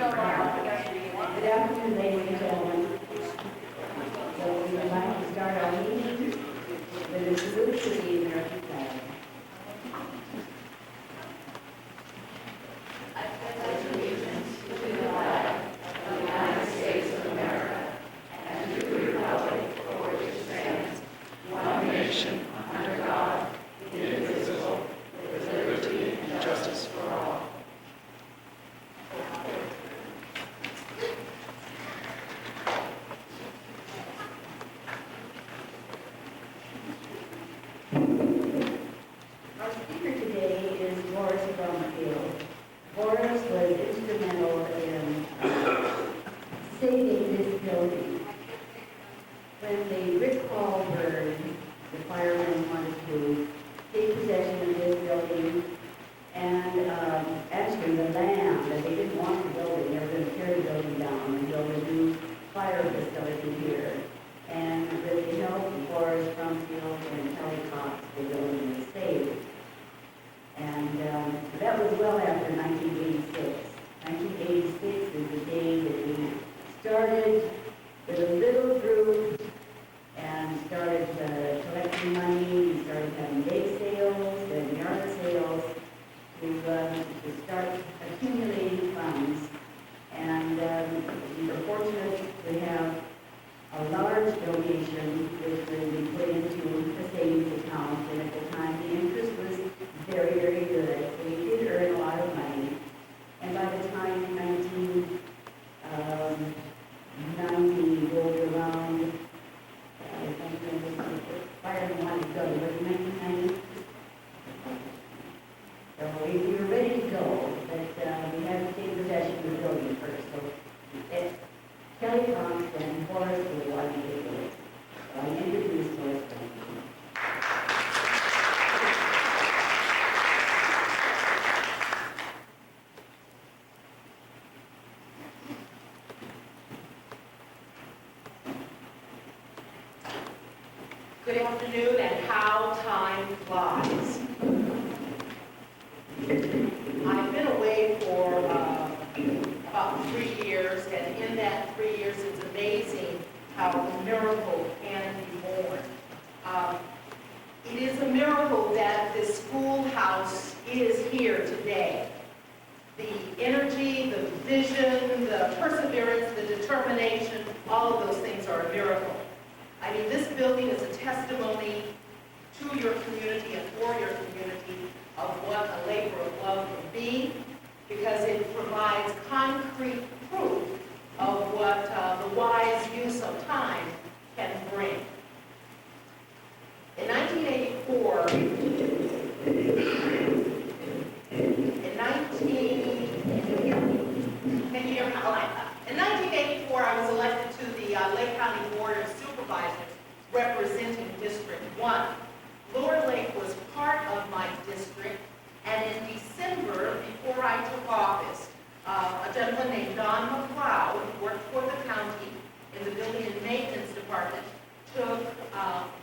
Good afternoon, ladies and gentlemen. So we would like to start our meeting with a salute to the American flag. I pledge allegiance to the flag of the United States of America and to the republic for which it stands, one nation, under God, indivisible, with liberty and justice for all. Our speaker today is Boris Brumfield. Boris was instrumental in saving this building. When the Rick Hall burned, the firemen wanted to take possession of this building and actually the land, that they didn't want the building. They were going to tear the building down and build a new fire facility here. And with the help of Boris Brumfield and Kelly Cox, the building was saved. And that was well after 1986. 1986 is the day that we started with a little group and started collecting money. We started having bake sales and yard sales to start accumulating funds. And we were fortunate to have a large donation which will be put into a savings account. And at the time, the interest was very, very good. So we did earn a lot of money. And by the time 1990 rolled around, I think the firemen wanted to go. Was it 1990? So we were ready to go, but we had to take possession of the building first. So Kelly Cox and Horace will want to take it. So I introduce Horace Brumfield. Good afternoon, and how time flies. I've been away for about 3 years, and in that 3 years, it's amazing how a miracle can be born. It is a miracle that this schoolhouse is here today. The energy, the vision, the perseverance, the determination, all of those things are a miracle. I mean, this building is a testimony to your community and for your community of what a labor of love can be, because it provides concrete proof of what the wise use of time can bring. In 1984, in 1984, I was elected to the Lake County Board of Supervisors representing District 1. Lower Lake was part of my district, and in December, before I took office, a gentleman named Don McLeod, who worked for the county in the Building and Maintenance Department, took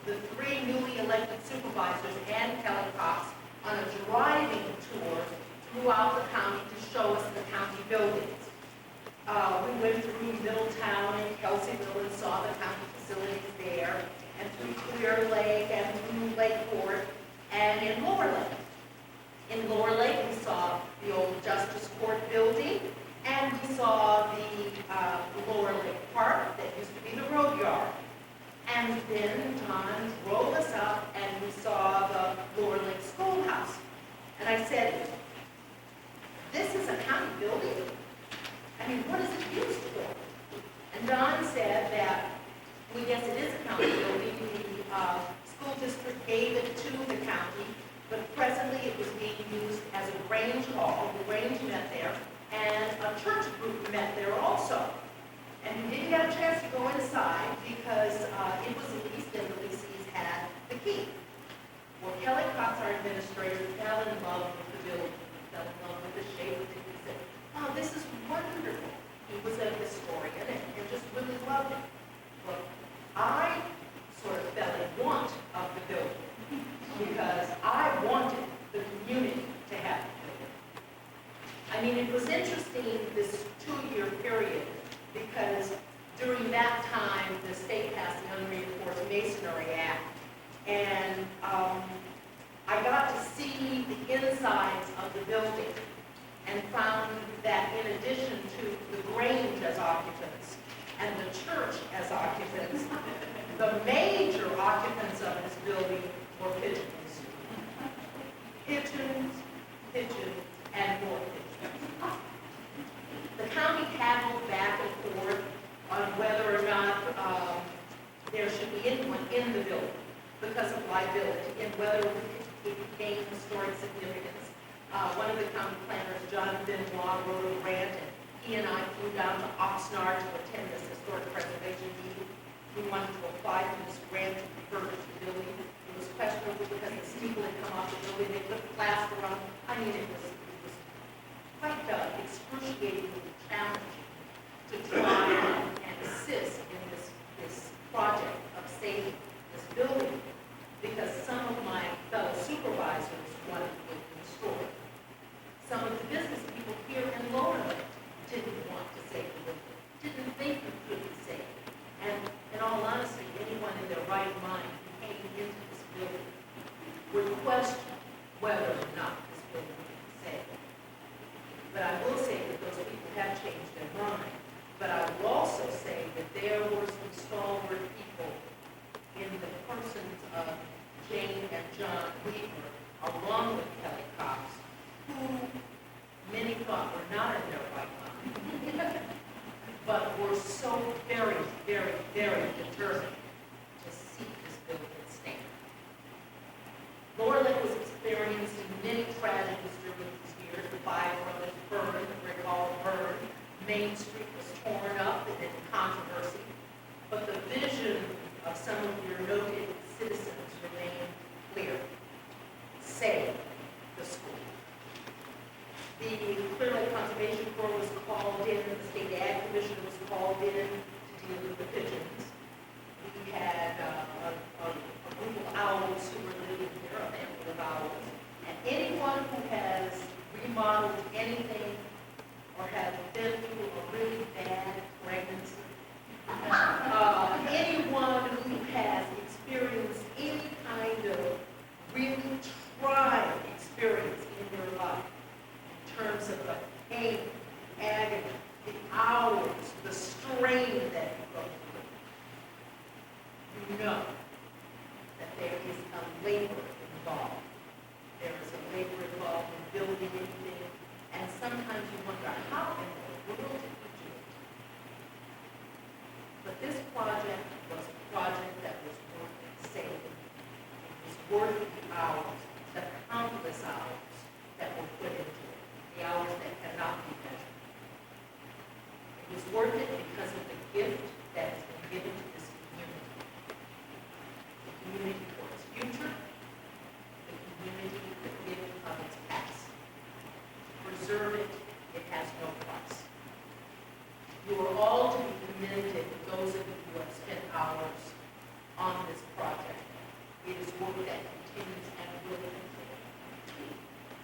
the 3 newly elected supervisors and Kelly Cox on a driving tour throughout the county to show us the county buildings. We went through Middletown and Kelseyville and saw the county facilities there, and through Clear Lake and through Lakeport and in Lower Lake. In Lower Lake, we saw the old Justice Court building, and we saw the Lower Lake Park that used to be the road yard. And then Don drove us up, and we saw the Lower Lake Schoolhouse. And I said, "This is a county building? I mean, what is it used for?" And Don said that, well, yes, it is a county building. The school district gave it to the county, but presently it was being used as a Grange hall. The Grange met there, and a church group met there also. And we didn't get a chance to go inside because it was leased and the leasees had the key. Well, Kelly Cox, our administrator, fell in love with the building. He fell in love with the shape of it. He said, "Oh, this is wonderful." He was a historian and just really loved it. Well, I sort of fell in want of the building because I wanted the community to have the building. I mean, it was interesting, this 2-year period, because during that time, the state passed the Unreinforced Masonry Act, and I got to see the insides of the building and found that in addition to the Grange as occupants and the church as occupants, the major occupants of this building were pigeons. Pigeons, pigeons, and more pigeons. The county haggled back and forth on whether or not there should be anyone in the building because of liability and whether it gained historic significance. One of the county planners, John Benoit, wrote a grant, and he and I flew down to Oxnard to attend this historic preservation meeting. We wanted to apply for this grant to refurbish the building. It was questionable because the steeple had come off the building. They put plaster on. I mean, it was quite excruciatingly challenging to try and assist in this project of saving this building because some of my fellow supervisors wanted it restored. Some of the business people here in Lower Lake didn't want to save the building, didn't think it could be saved. And in all honesty, anyone in their right mind who came into this building would question whether or not this building would be saved. But I will say that those people have changed their mind. But I will also say that there were some stalwart people in the persons of Jane and John Weaver, along with Kelly Cox, who many thought were not in their right mind, but were so very, very, very determined to see this building stand. Lower Lake was experiencing many tragedies during these years. The Five Brothers burned, the Brick Hall burned, Main Street was torn up and in controversy, but the vision of some of your noted citizens remained clear. Save the school. The Clear Lake Conservation Corps was called in, the State Ag Commission was called in to deal with the pigeons. We had a group of owls who were living here, a family of owls, and anyone who has remodeled anything or has been through a really bad pregnancy, anyone who has experienced any kind of really trying experience in their life, in terms of the pain, agony, the hours, the strain that you go through, you know that there is a labor involved. There is a labor involved in building anything, and sometimes you wonder, how in the world did we do it? But this project was a project that was worth saving. It was worth the hours, the countless hours that were put into it, the hours that cannot be measured. It was worth it because of the gift that has been given to this community. The community for its future, the community, the gift of its past. Preserve it, it has no price. You are all to be commended, those of you who have spent hours on this project. It is work that continues and will continue.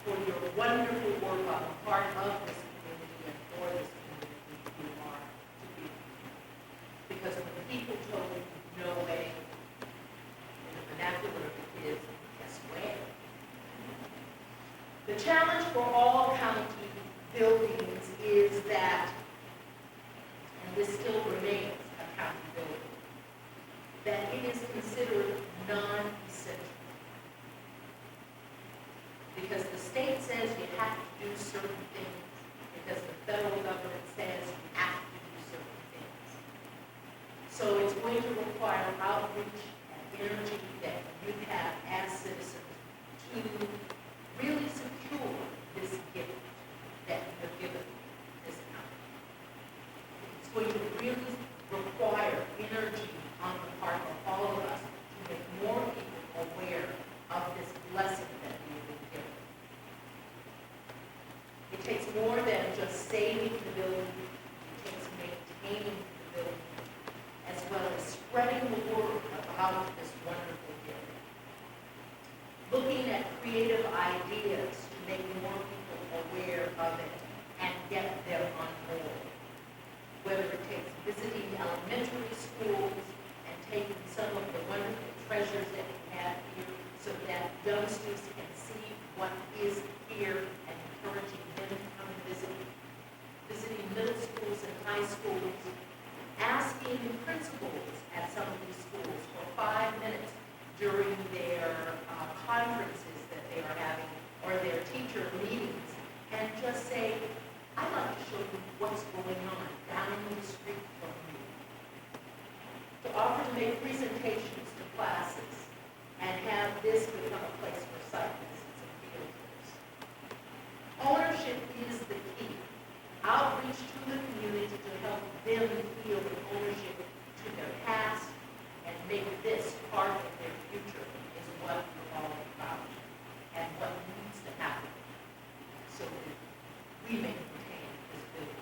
For your wonderful work on the part of this community and for this community, you are to be. Because when the people told you no way, in the vernacular it is, guess where? The challenge for all county buildings is that, and this still remains a county building, that it is considered non-essential. Because the state says you have to do certain things, because the federal government says you have to do certain things. So it's going to require outreach and energy that you have as citizens to really secure this gift that you have given this county. It's going to really require energy on the part of all of us to make more people aware of this blessing that we have been given. It takes more than just saving the building. It takes maintaining the building, as well as spreading the word about this wonderful gift. Looking at creative ideas to make more people aware of it future meetings and just say, I'd like to show you what's going on down the street from me. To offer to make presentations to classes and have this become a place for site visits and field trips. Ownership is the key. Outreach to the community to help them feel the ownership to their past and make this part of their future is what we're all about and what needs to happen so that we may retain this building.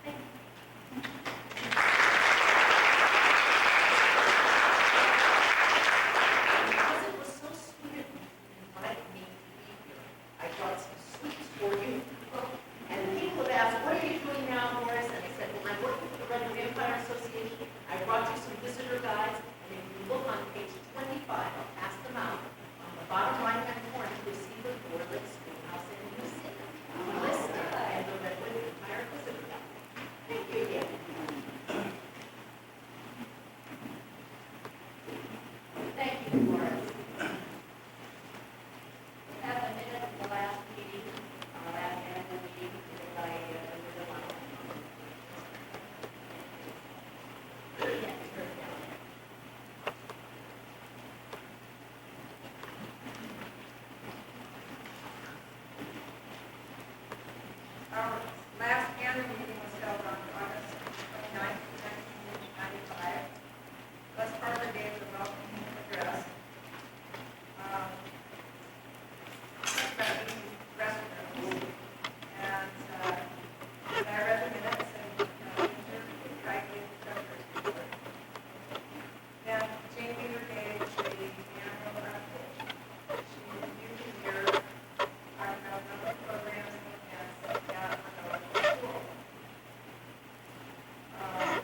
Thank you. Because it was so sweet of you to invite me to be here, I brought some sweets for you. And people have asked, what are you doing now, Morris? And I said, well, I'm working for the Red Vampire Association. I brought you some visitor guides, and if you look on page 25, I'll pass them out. On the bottom right-hand corner, you'll see the Dorlitz Schoolhouse and Museum listed and the Red Vampire Visitor Guide. Thank you again. Thank you, Morris. We have a minute of the last meeting, our last annual meeting, given by the line. Yes, sure, down there. Our last annual meeting was held on August 29th, 1995. That's part of the day of the welcoming address. Talked about using restrooms, and I read the minutes and tried to get the treasurer's report. Then Jane Weaver gave the annual update. She reviewed the year, talked about a number of programs and events that are going to school.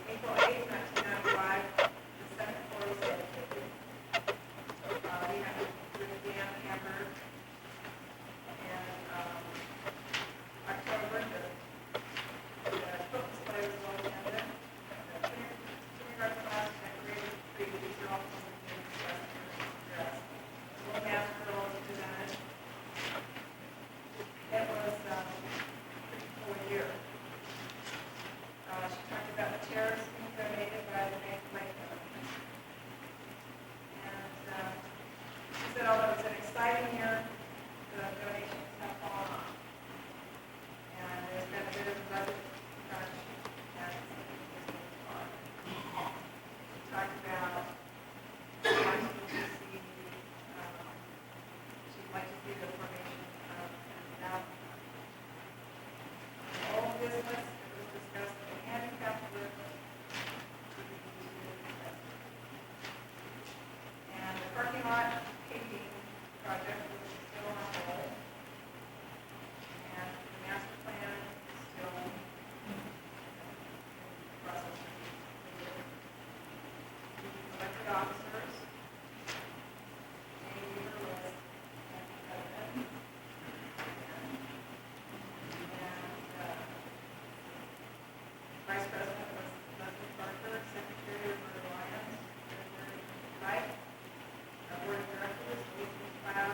April 8th, 1995, the second floor was dedicated. We had with Dan Amber. And October, the book display was well attended. The kindergarten class decorated the tree. These are all from the kids' dress. The little math girl was presented. It was a pretty cool year. She talked about the chairs being donated by the Bank of Lake County. And she said, although it's an exciting year, the donations have fallen off. And there's been a bit of a budget crunch and some business hard. She talked about wanting to see, she'd like to see the formation of an out. Old business, it was discussed the handicap lift. And the parking lot paving project was still on hold. And the master plan is still in the process of being completed. The elected officers, Jane Weaver was president. And vice president was Leslie Parker, secretary Roberta Lyons, treasurer Wright. Our board of directors, Elizabeth Cloud,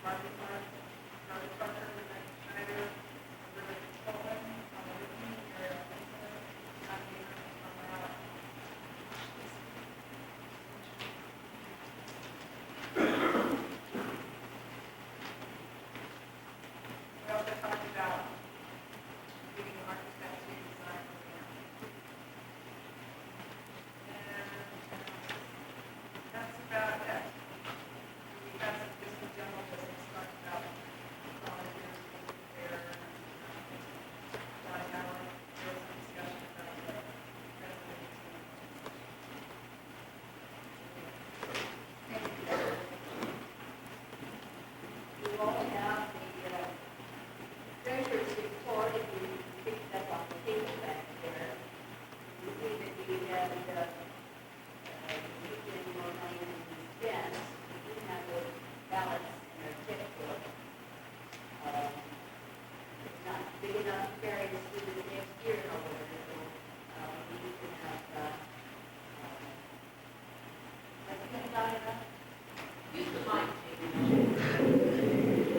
Margaret Clark, Charlie Parker, Rebecca Schneider, Rebecca Coleman, Paula Whitney, Ariel Vincent, Tom Gator, and Tom Morales. We also talked about getting an architect to design the camp. And that's about it. We had some just some general business, talked about volunteers being there. Last hour, there was some discussion about the residents. Thank you. You all have the treasurer's report, if you pick that off the table back there. You see that we have used more money than we spent. We do have those ballots in our checkbook. It's not big enough to carry us through the next year, however, so we need to have, like, $10 enough. Use the mic, Jane.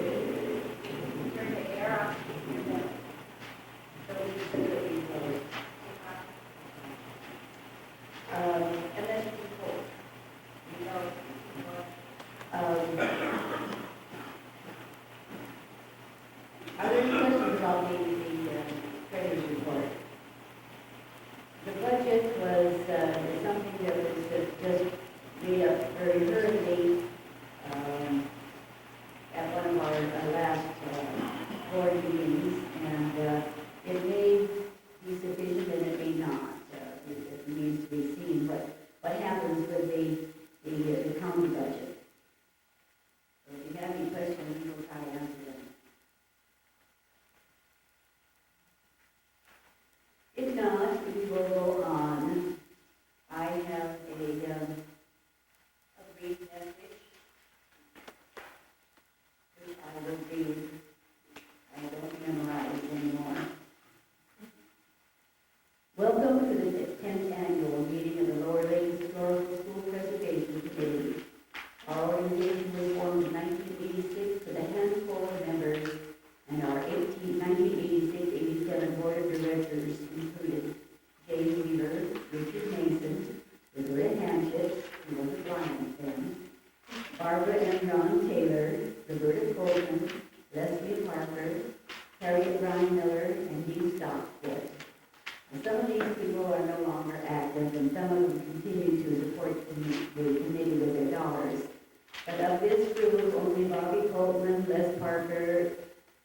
Les Parker,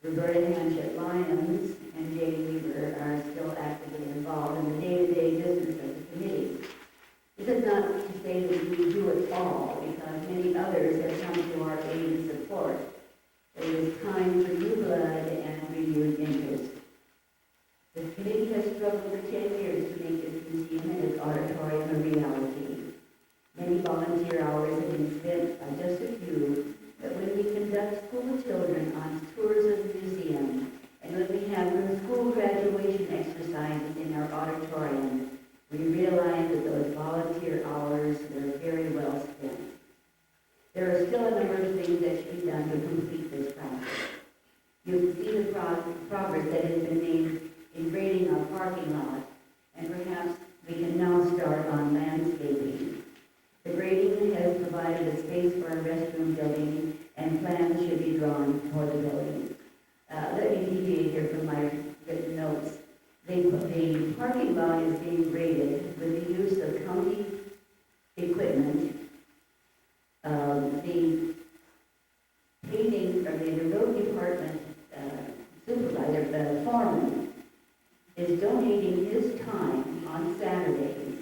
Roberta Hanchett Lyons, and Jay Weaver are still actively involved in the day-to-day business of the committee. This is not to say that we do it all, because many others have come to our aid and support. It is time for new blood and renewed interest. The committee has struggled for 10 years to make this museum and its auditorium a reality. Many volunteer hours have been spent by just a few, but when we conduct school children on tours of the museum, and when we have school graduation exercises in our auditorium, we realize that those volunteer hours were very well spent. There are still a number of things that should be done to complete this project. You can see the progress that has been made in grading our parking lot, and perhaps we can now start on landscaping. The grading has provided a space for a restroom building, and plans should be drawn for the building. Let me deviate here from my written notes. The parking lot is being graded with the use of county equipment. The paving, or the road department supervisor, foreman, is donating his time on Saturdays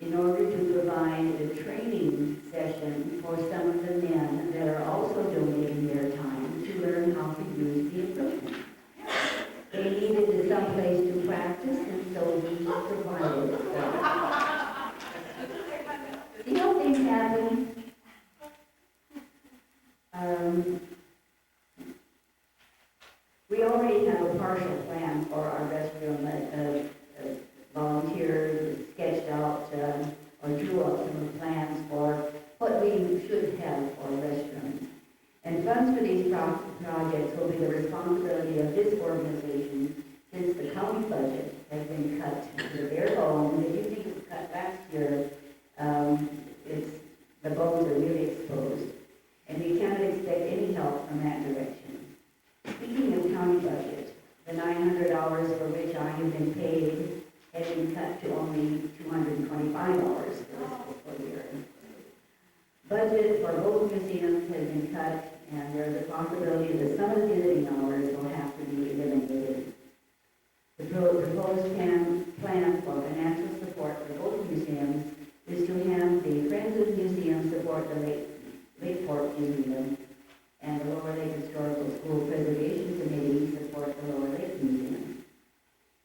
in order to provide a training session for some of the men that are also donating their time to learn how to use the equipment. They needed someplace to practice, and so we provided it. See how things happen? We already have a partial plan for our restroom. Volunteers sketched out or drew up some plans for what we should have for restrooms. And funds for these projects will be the responsibility of this organization, since the county budget has been cut to the bare bones. If you think it was cut last year, the bones are really exposed. And we cannot expect any help from that direction. Speaking of county budget, the 900 hours for which I have been paid has been cut to only $225 for this fiscal year. Budget for both museums has been cut, and there is a possibility that some of the visiting hours will have to be eliminated. The proposed plan for financial support for both museums is to have the Friends of the Museum support the Lakeport Museum, and the Lower Lake Historical School Preservation Committee support the Lower Lake Museum.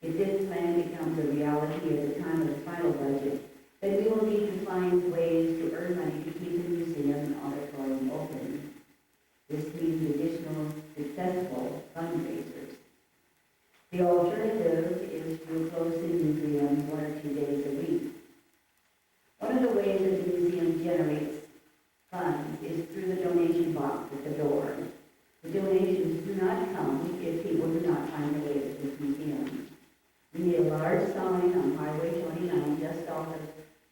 If this plan becomes a reality at the time of the final budget, then we will need to find ways to earn money to keep the museum and auditorium open. This means additional successful fundraisers. The alternative is to close the museum 1 or 2 days a week. One of the ways that the museum generates funds is through the donation box at the door. The donations do not come if people do not find a way to this museum. We need a large sign on Highway 29, just off of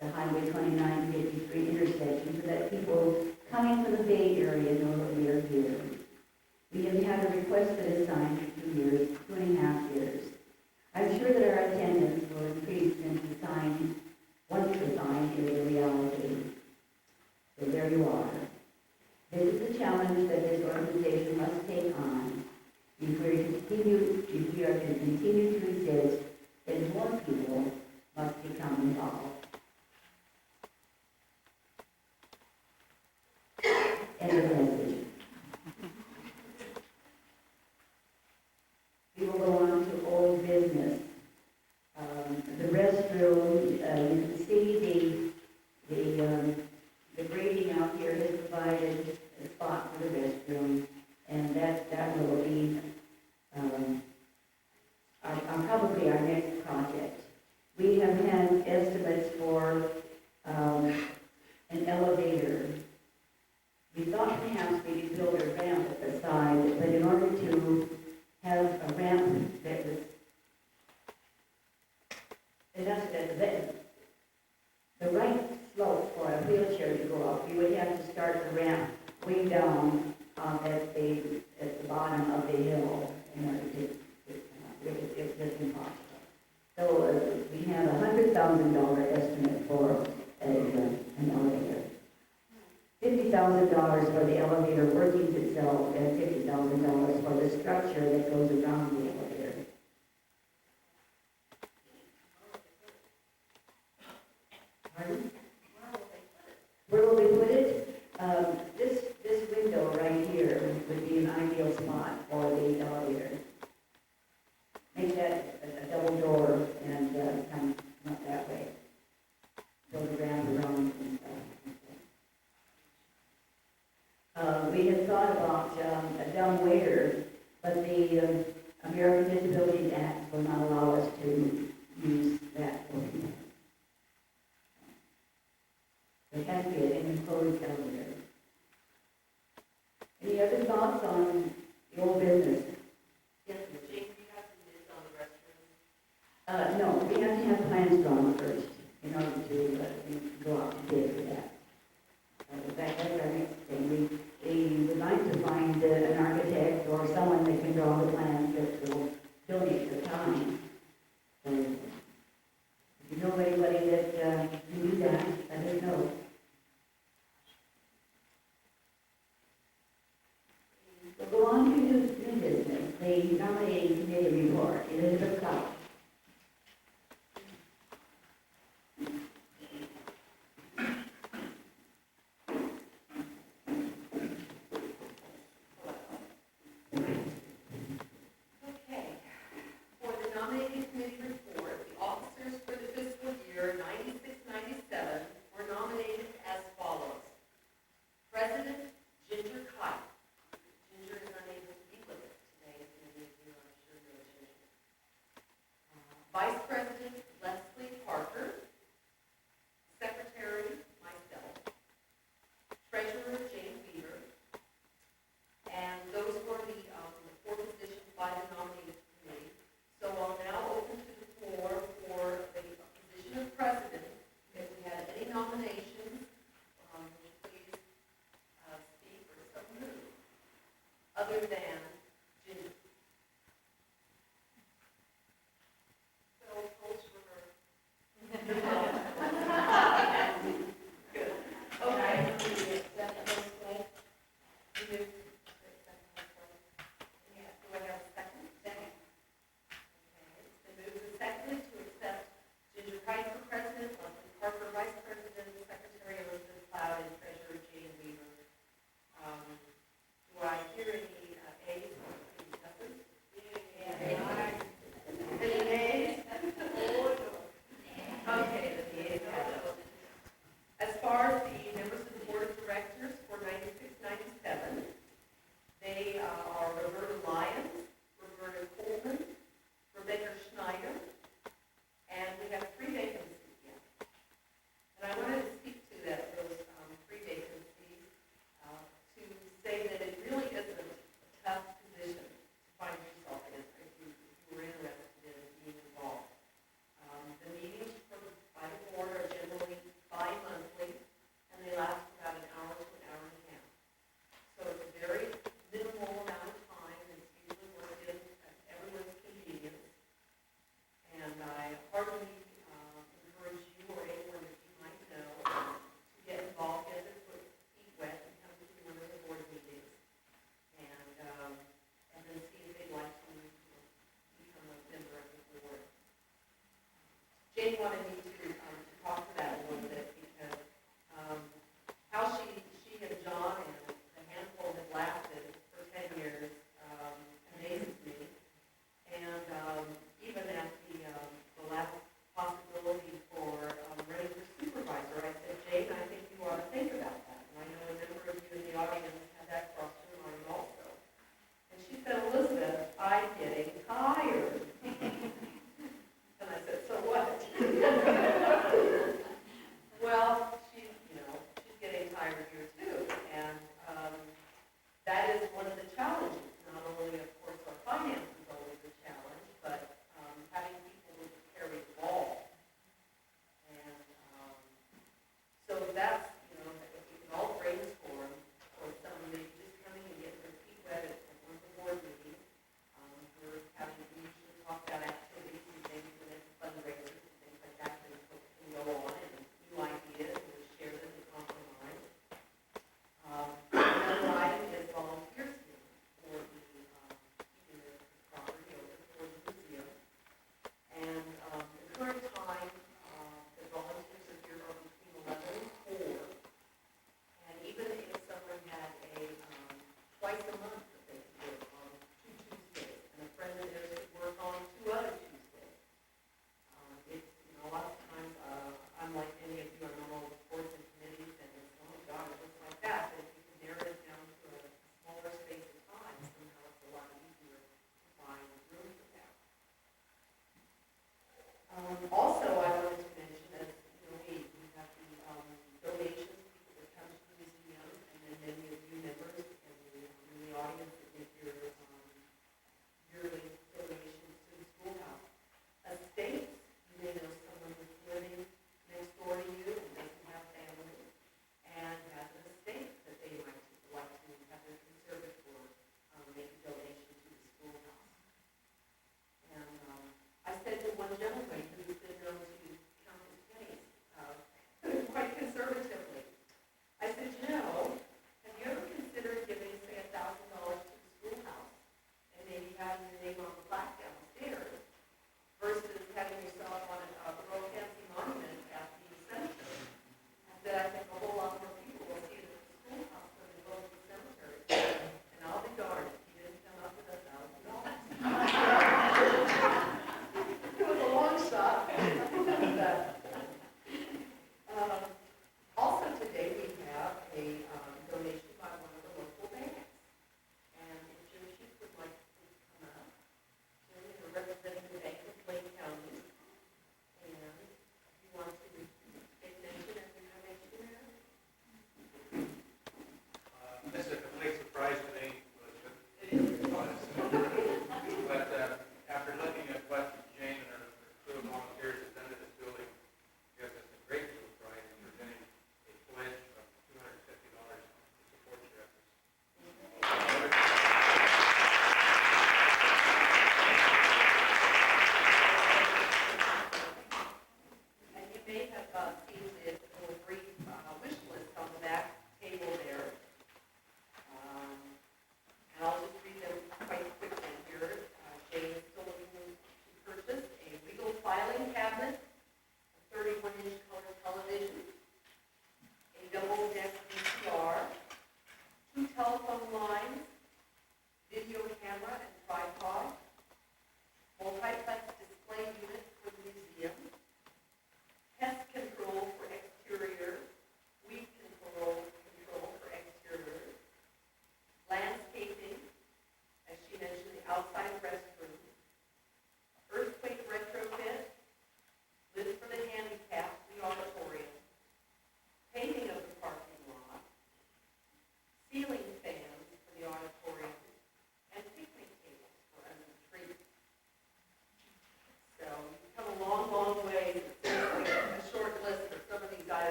the Highway 29-53 intersection, so that people coming from the Bay Area know that we are here. We have had a request for this sign for 2 years, 2.5 years. I'm sure that our attendance will increase once the sign is a reality. So there you are. This is the challenge that this organization must take on. If we are to continue to exist, then more people must become involved. End of message. We will go on to old business. The restroom, you can see the grading out here has provided a spot for the restroom, and that will be probably our next project. We have had estimates for an elevator. We thought perhaps we could build a ramp at the side, but in order to have a ramp that was the right slope for a wheelchair to go up, you would have to start the ramp way down at the bottom of the hill in order to it's just impossible. So we have a $100,000 estimate for an elevator. $50,000 for the elevator working itself structure that goes around the elevator. Pardon? Where will we put it? This window right here would be an ideal spot for the elevator. Make that a double door and come up that way. Build a ramp around and stuff. We had thought about a dumb waiter, but the American Disabilities Act will not allow us to use that for people. It has to be an enclosed elevator. Any other thoughts on the old business? Yes, Jane, do you have some bids on the restrooms? No, we have to have plans drawn first in order to go out to bid for that. That's our next thing. We would like to find an architect or someone that can draw the plans that will donate their time. So, if you know anybody that can do that, let us know. We'll go on to new business, the nominating committee report. Elizabeth Clark. Okay. For the nominating committee report, the officers for the fiscal year 96-97 were nominated as follows. President, Ginger Kite. Ginger is unable to be with us today, as many of you I'm sure know Ginger. Vice President, Leslie Parker. Secretary, myself. Treasurer, Jane Weaver. And those were the four positions by the nominating committee. So I'll now open to the floor for the position of president. If we have any nominations, please speak or so move. Other than Ginger. So, polls for her. Good. Okay. You move. Yeah, do I have a second? Second. Okay, it's been moved and seconded to accept Ginger Kite for president, Leslie Parker vice president, secretary Elizabeth Cloud, and treasurer Jane Weaver. Do I hear any ayes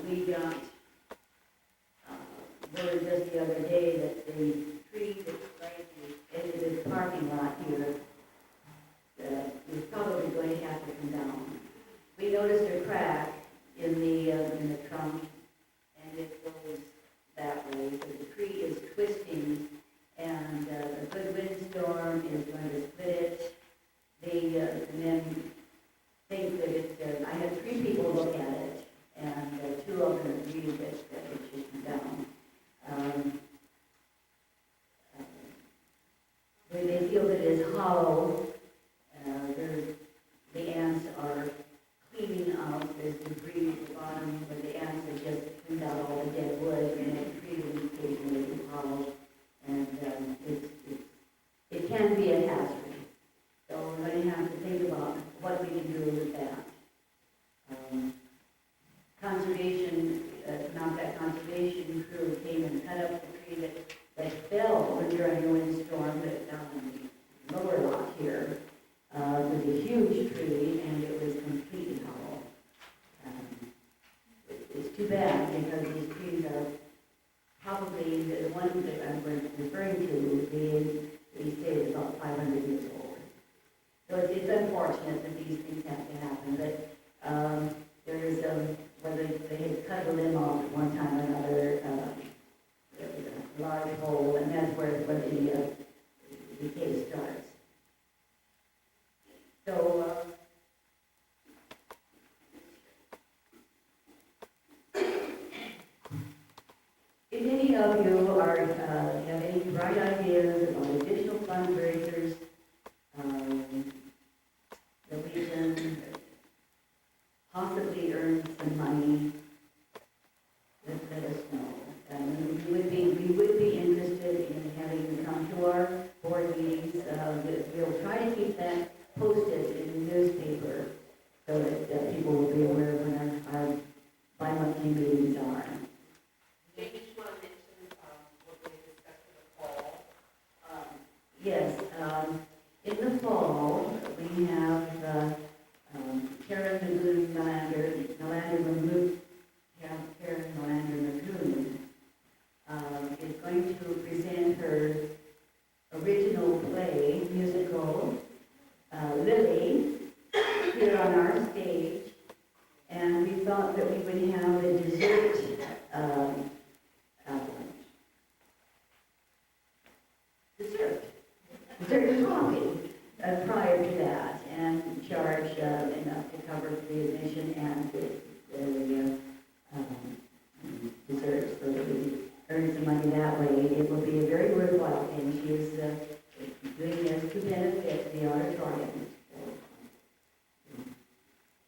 We got word just the other day that the tree that's right in this parking lot here is probably going to have to come down. We noticed a crack in the trunk, and it goes that way. So the tree is twisting, and a good windstorm is going to split it. The men think that it's. I had 3 people look at it, and 2 of them agreed that it should come down. They feel that it is hollow. The ants are cleaning out. There's debris at the bottom, but the ants have just cleaned out all the dead wood, and the tree is occasionally hollow, and it can be a hazard. So we're going to have to think about what we can do with that. Conservation crew came and cut up the tree that fell during a windstorm that down in the lower lot here. It was a huge tree, and it was completely hollow. It's too bad because these trees are probably the one that I'm referring to. They say is about 500 years old. So it's unfortunate that these things have to happen, but there's whether they had cut a limb off at one time or another, there was a large hole, and that's where the case starts. So, if any of you have any bright ideas about additional fundraisers that we can possibly earn some money, let us know. We would be interested in having you come to our board meetings. We'll try to keep that posted in the newspaper so that people will be aware of when our bi-monthly meetings are. Maybe you want to mention what we discussed in the fall. Yes, in the fall, we have Karen Melander is going to present her original play, musical, Lily, here on our stage. And we thought that we would have a dessert dessert coffee prior to that, and charge enough to cover the admission and the dessert, so that we earn some money that way. It will be a very worthwhile thing. She is doing this to benefit the auditorium.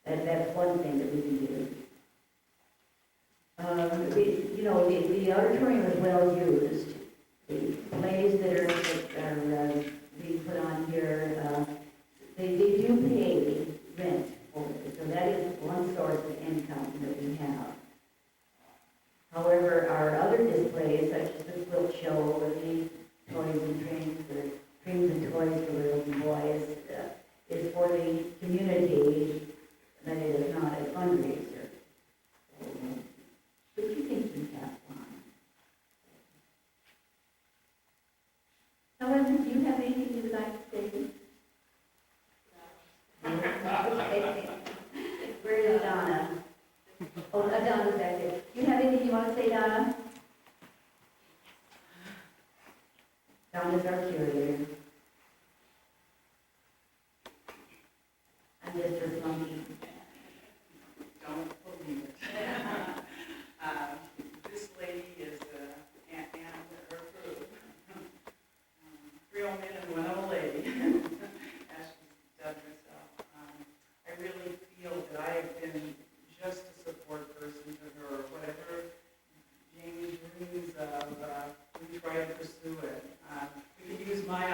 That's one thing that we can do. The auditorium is well used. The plays that are being put on here, they do pay rent for it, so that is one source of income that we have. However, our other displays, such as the quilt show, or the toys and trains, or trains and toys for little boys, is for the community, but it is not a fundraiser. But you think we have one? However, do you have anything you would like to say? Where is Donna? Oh, Donna's back there. Do you have anything you want to say, Donna? Donna's our curator. I'm just her flunky. Don't believe it. This lady is Aunt Anne and her crew. 3 old men and 1 old lady, as she's dubbed herself. I really feel that I have been just a support person to her. Whatever Jamie dreams of, we try to pursue it. We could use my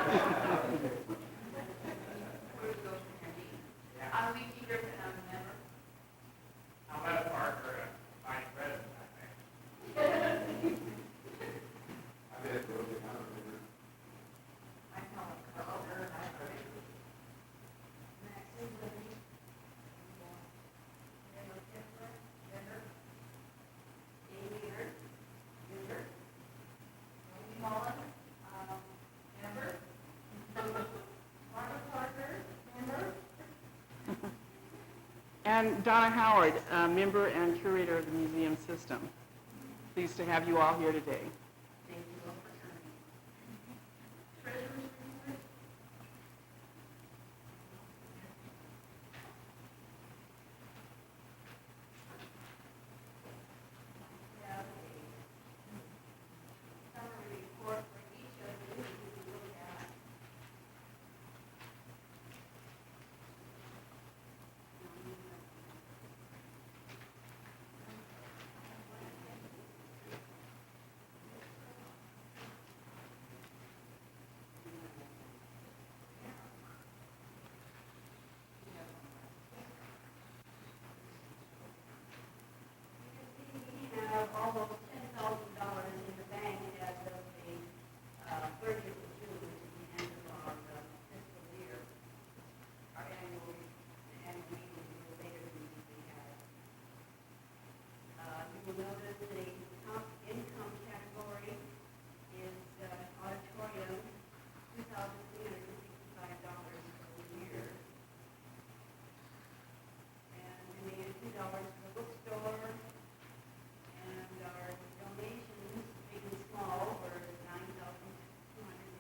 I'm Vicky Griffin, I'm a member. I'm Wes Parker, vice president, I think. I'm Helen Carter, and I'm a member. Maxine Libby. Member Kessler, member. Amy Earp, member. Wendy Mullen, member. Margaret Parker, member. And Donna Howard, member and curator of the museum system. Pleased to have you all here today. Thank you all for coming. Treasurer's report. We have a summary report for each of you to look at. We have almost $10,000 in the bank as of the 30th of June, which is the end of our fiscal year. Our annual meeting is later than we usually have. You will notice the top income category is auditorium, $2,365 for the year. And we made $2 for the bookstore. And our donations, big and small, were $9,200.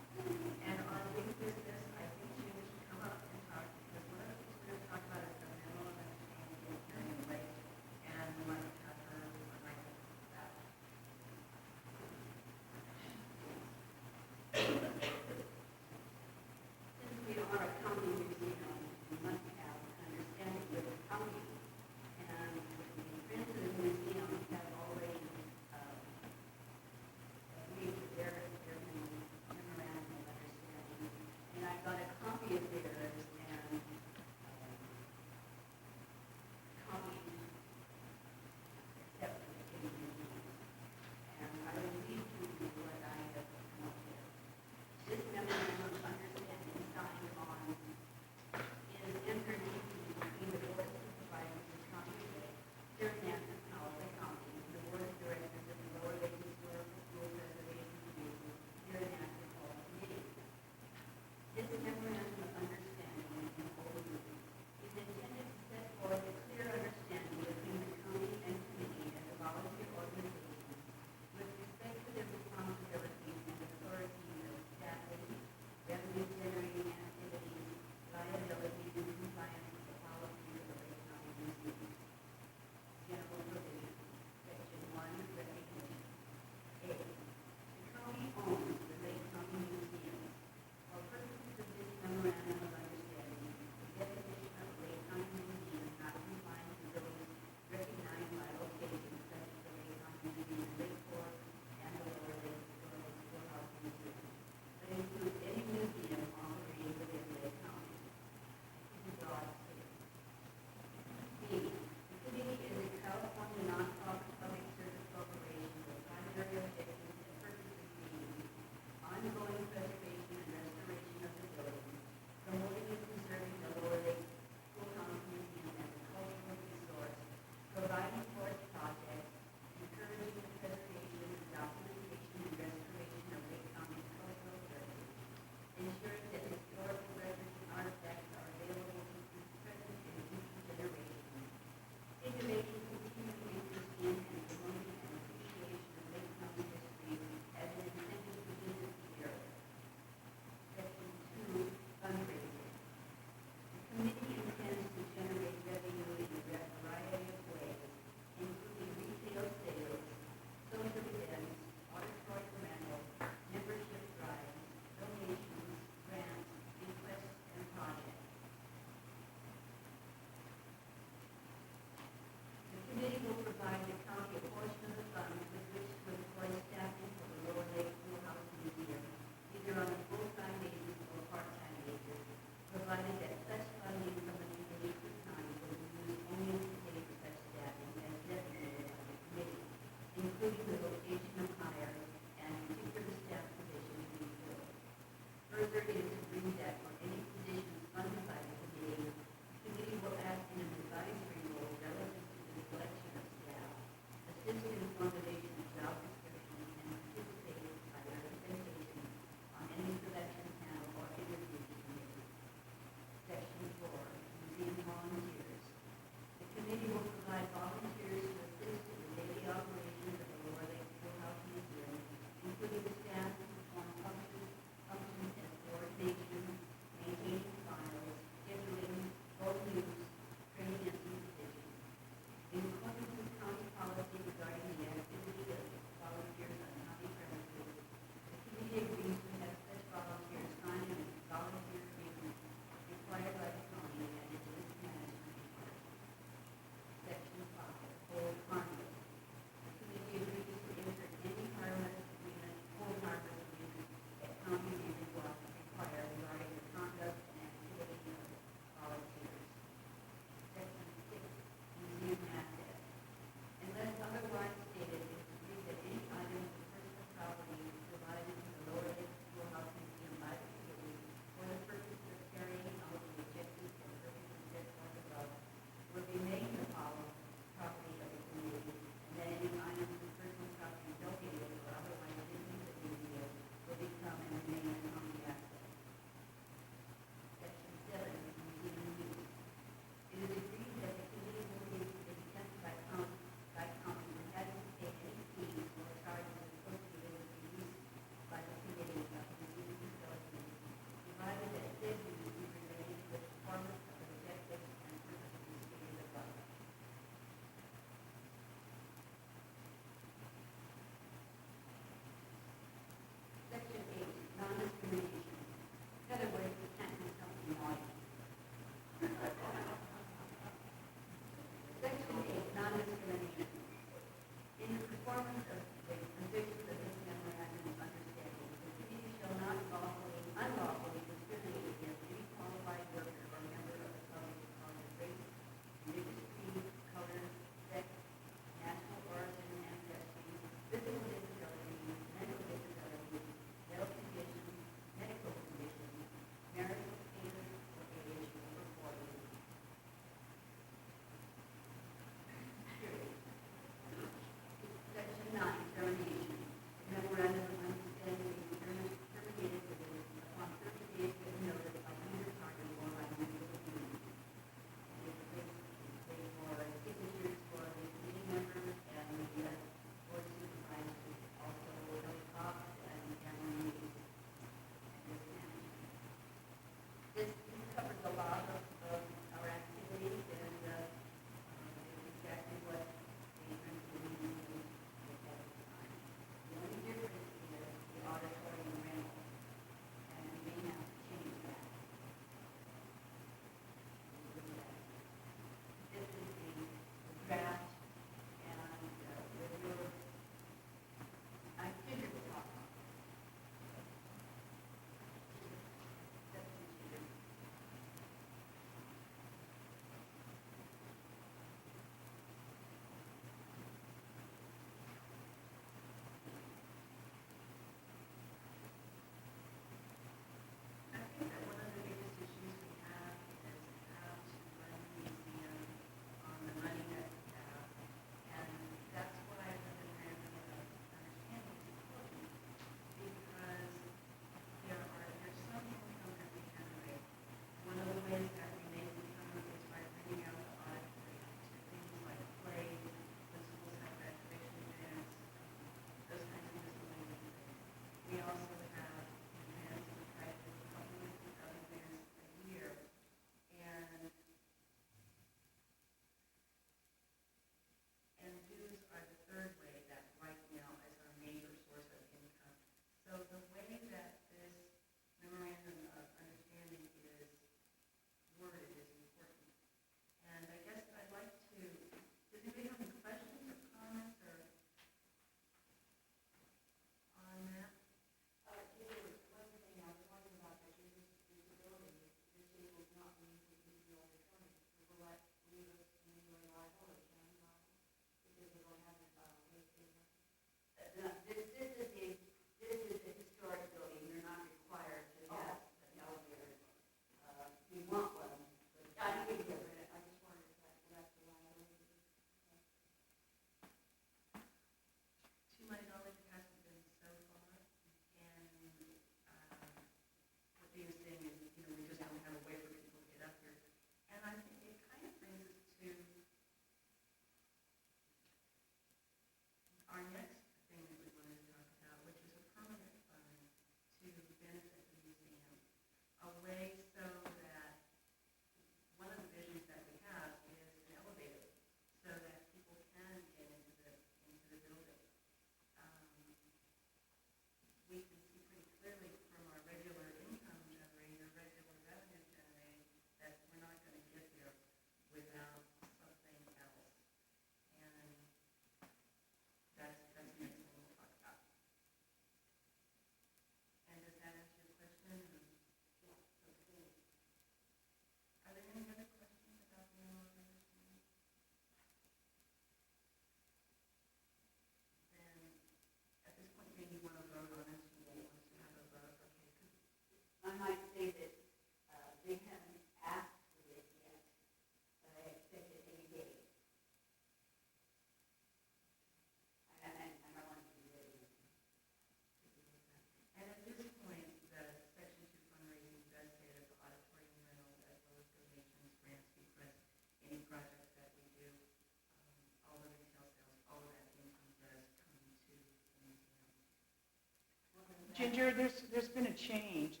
change.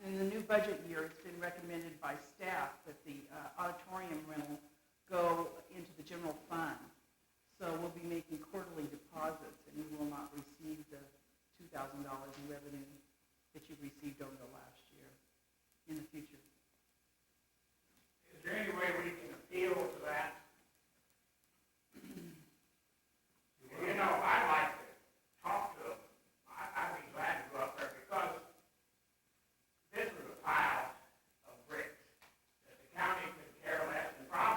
In the new budget year, it's been recommended by staff that the auditorium rental go into the general fund. So we'll be making quarterly deposits, and you will not receive the $2,000 in revenue that you received over the last year in the future. Is there any way we can appeal to that? You know, I'd like to talk to them. I'd be glad to go up there because this was a pile of bricks that the county could care less and probably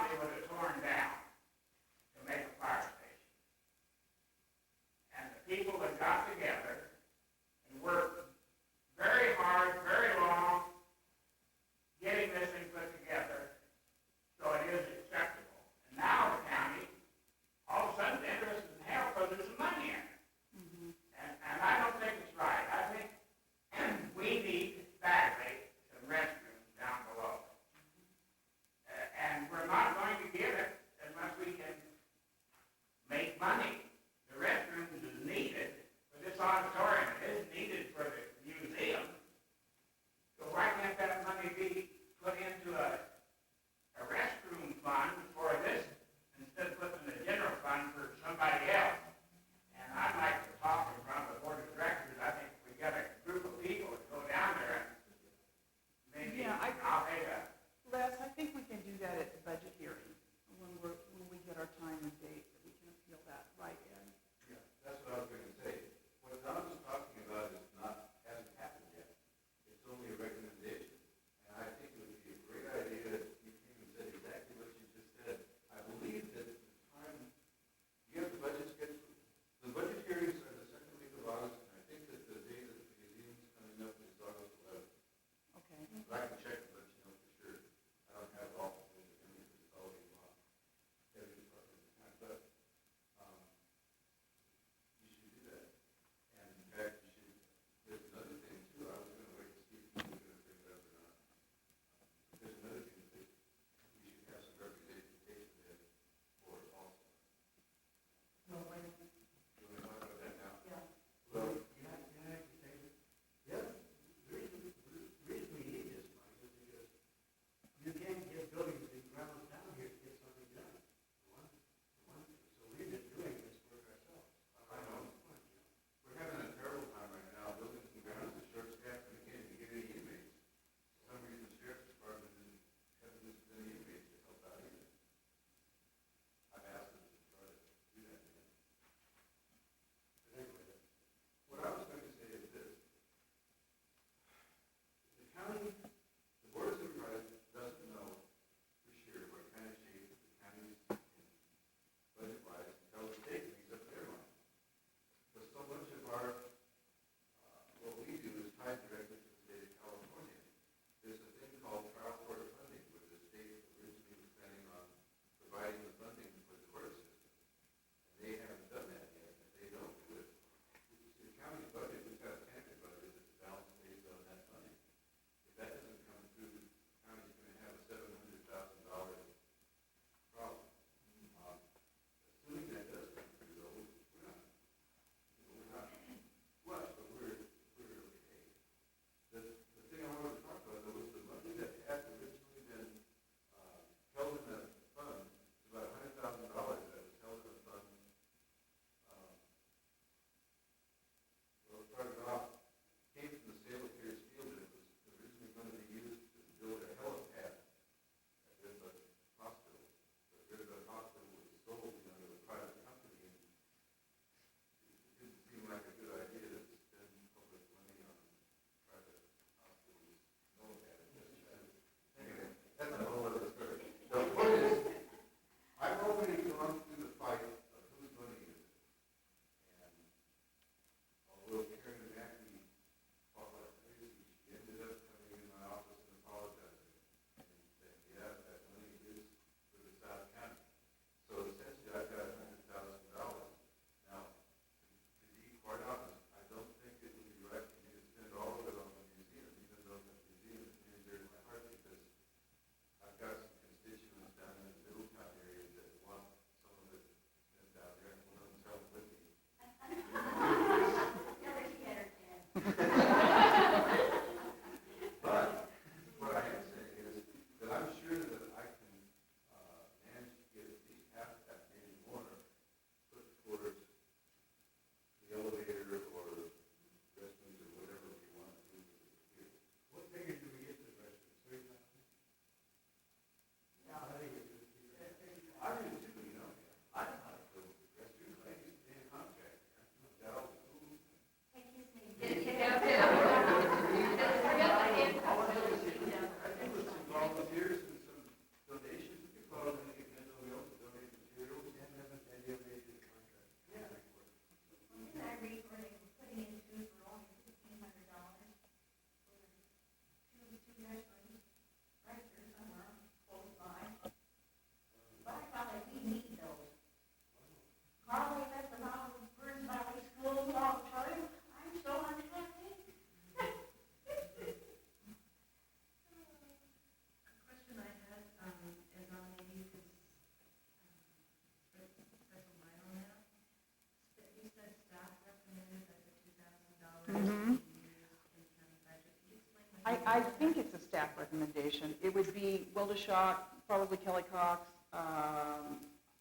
organization. It would be Wildeshock, probably Kelly Cox.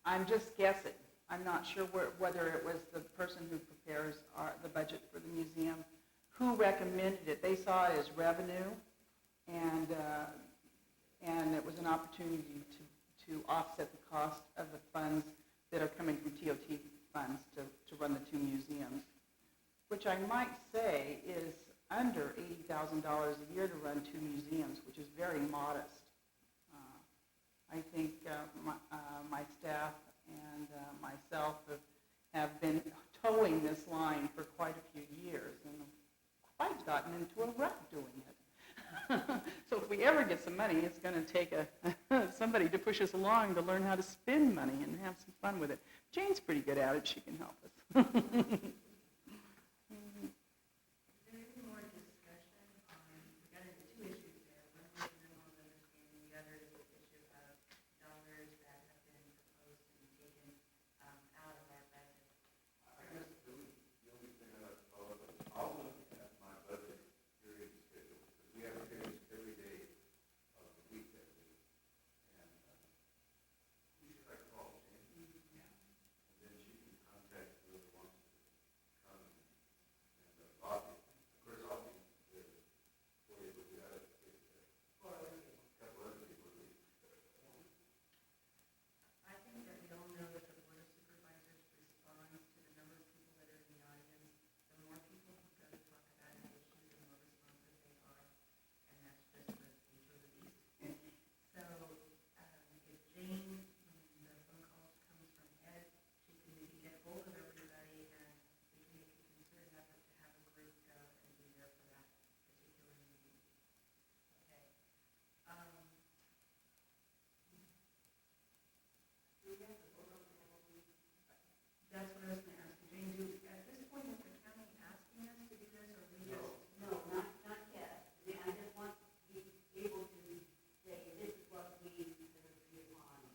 I'm just guessing. I'm not sure whether it was the person who prepares the budget for the museum who recommended it. They saw it as revenue, and it was an opportunity to offset the cost of the funds that are coming from TOT funds to run the two museums, which I might say is under $80,000 a year to run two museums, which is very modest. I think my staff and myself have been towing this line for quite a few years and quite gotten into a rut doing it. So if we ever get some money, it's going to take somebody to push us along to learn how to spend money and have some fun with it. Jane's pretty good at it. She can help us. That's what I was going to ask you, Jane. At this point, is the county asking us to do this, or we just? No, not yet. I just want to be able to say, this is what we agree upon.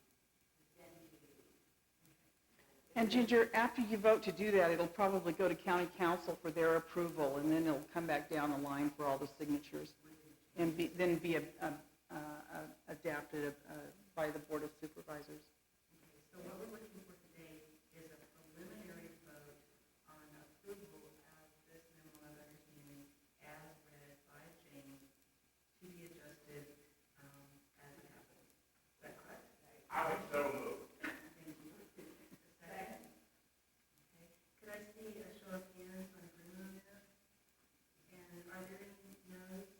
And Ginger, after you vote to do that, it'll probably go to county council for their approval, and then it'll come back down the line for all the signatures, and then be adapted by the Board of Supervisors. Okay, so what we're looking for today is a preliminary vote on approval of this memo of understanding as read by Jane to be adjusted as it happens. Is that correct? I would so move. Thank you. Second. Okay. Could I see a show of hands on agreement on that? And are there any no's?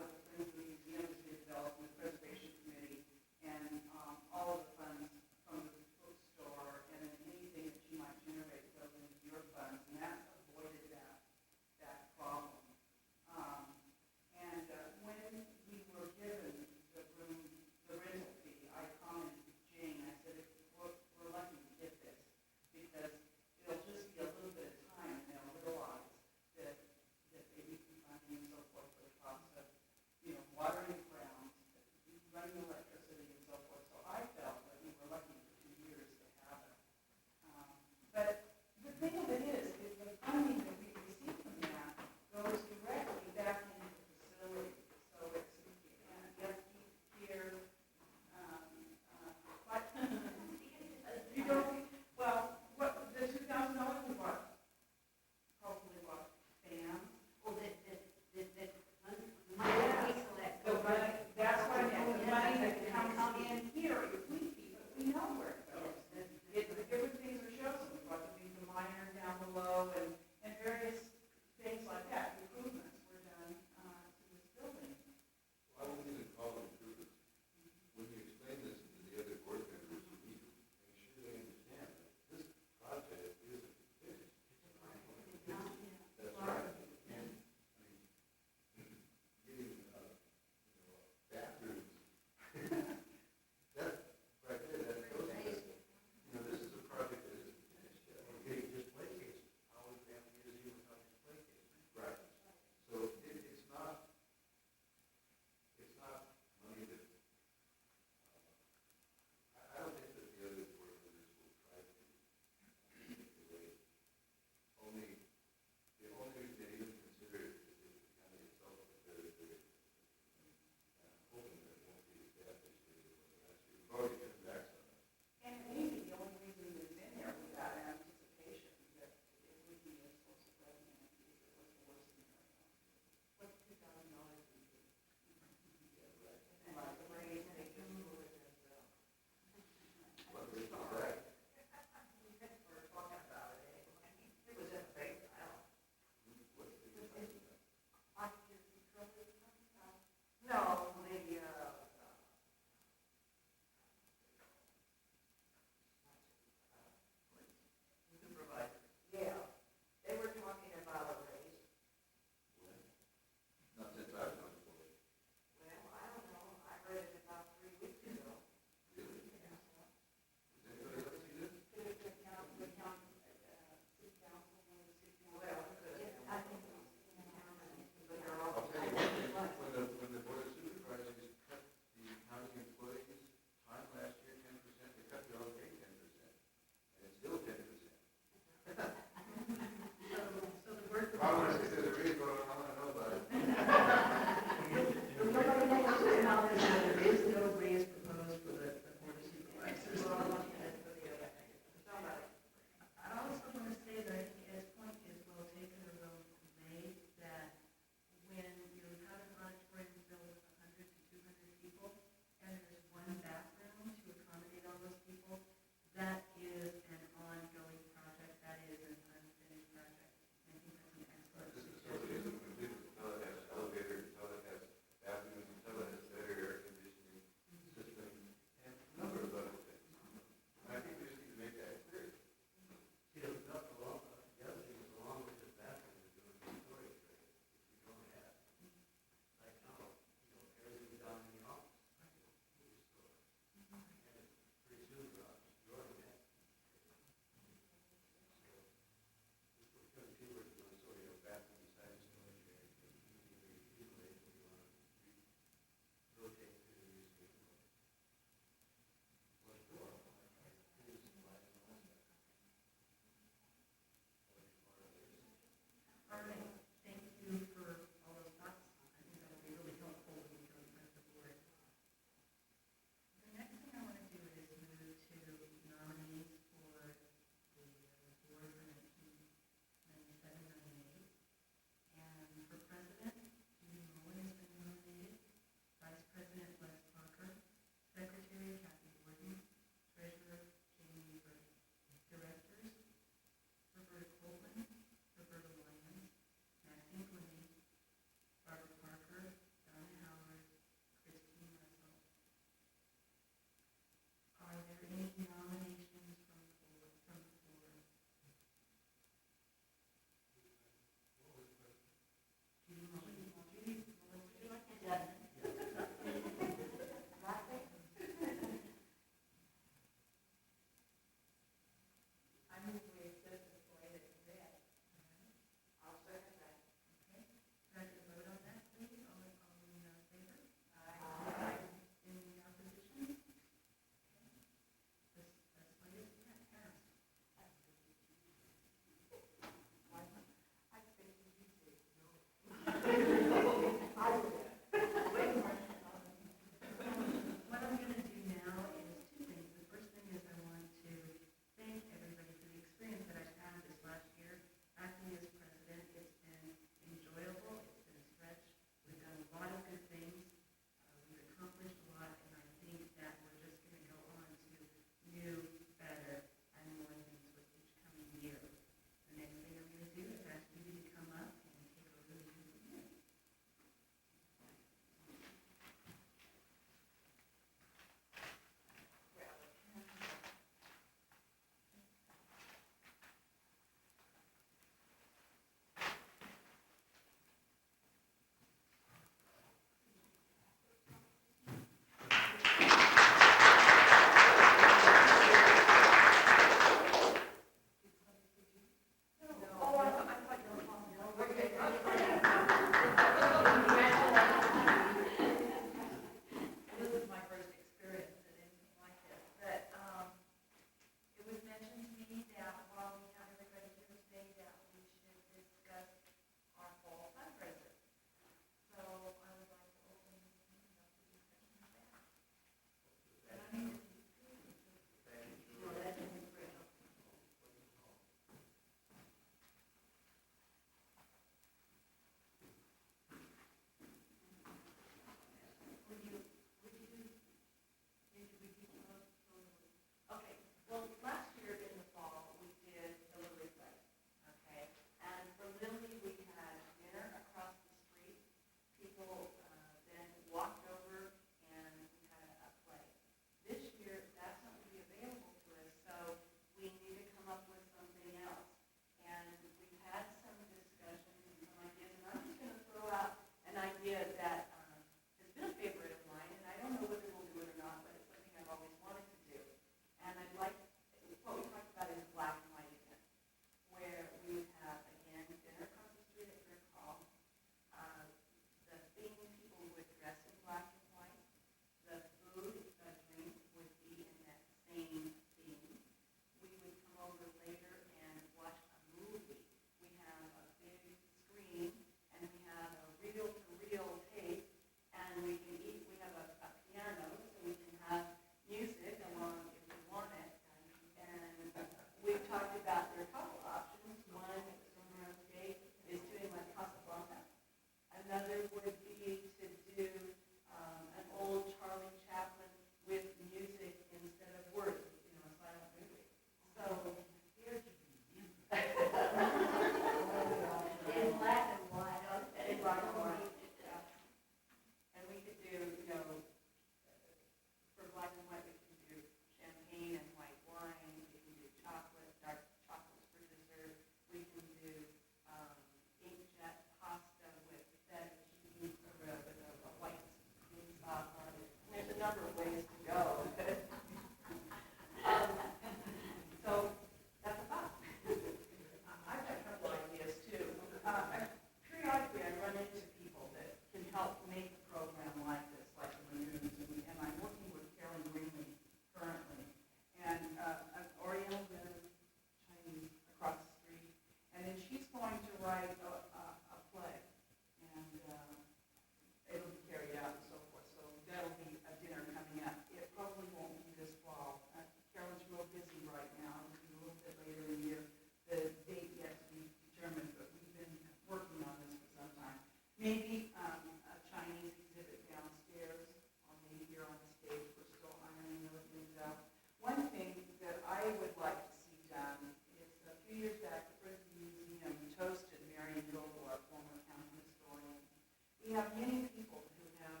have many people who have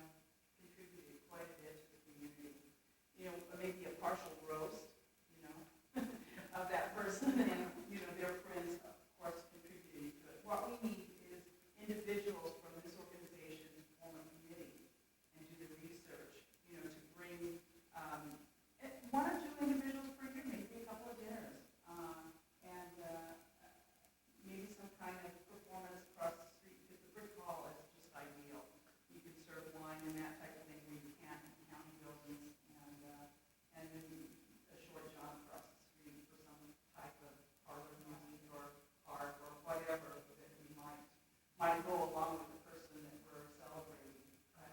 contributed quite a bit to the community. Maybe a partial roast, of that person and, their friends, of course, contributing to it. What we need is individuals from this organization to form a committee and do the research, to bring one or two individuals per year, maybe a couple of dinners, and maybe some kind of performance across the street, because the brick hall is just ideal. You can serve wine and that type of thing where you can't in county buildings, and then a short jaunt across the street for some type of parlor music or art or whatever that we might go along with the person that we're celebrating. But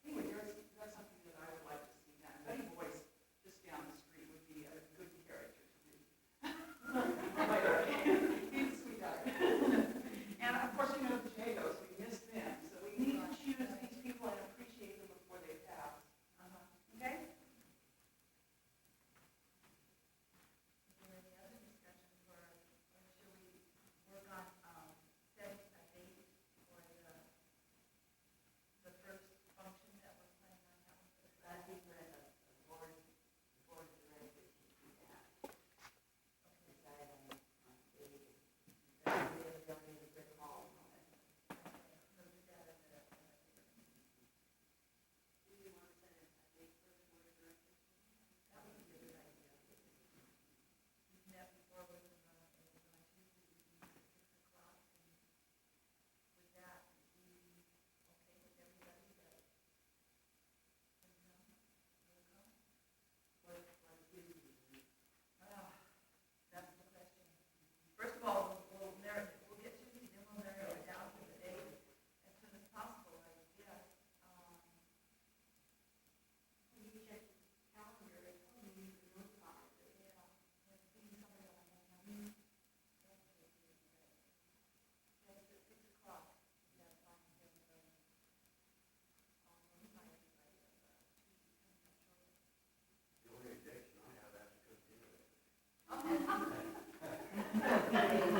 anyway, that's something that I would like to see done. Betty Boyce just down the street would be a good character to do. He's a sweetheart. And of course, the Jagos, we miss them. So we need to choose these people and appreciate them before they pass. Okay? Is there any other discussion or should we work on setting a date for the first function that we're planning on having for the I think we're at the board of directors to do that. Decide on date. They'll be the brick hall and all that. So do that at the Do you want to set a date for the board of directors? that would be a good idea. We've met before with it was on Tuesday, we meet at 6 o'clock, and with that, is he okay with everybody that can come? Will come? What gives you? That's the question. First of all, we'll get Tuesday, then we'll narrow it down to the date as soon as possible, I guess. You check the calendar, you need to move on. Yeah, like seeing somebody on my hand. That's at 6 o'clock. That's fine with everybody. We'll invite everybody on Tuesday coming up shortly. The only objection I have, that's because, Okay.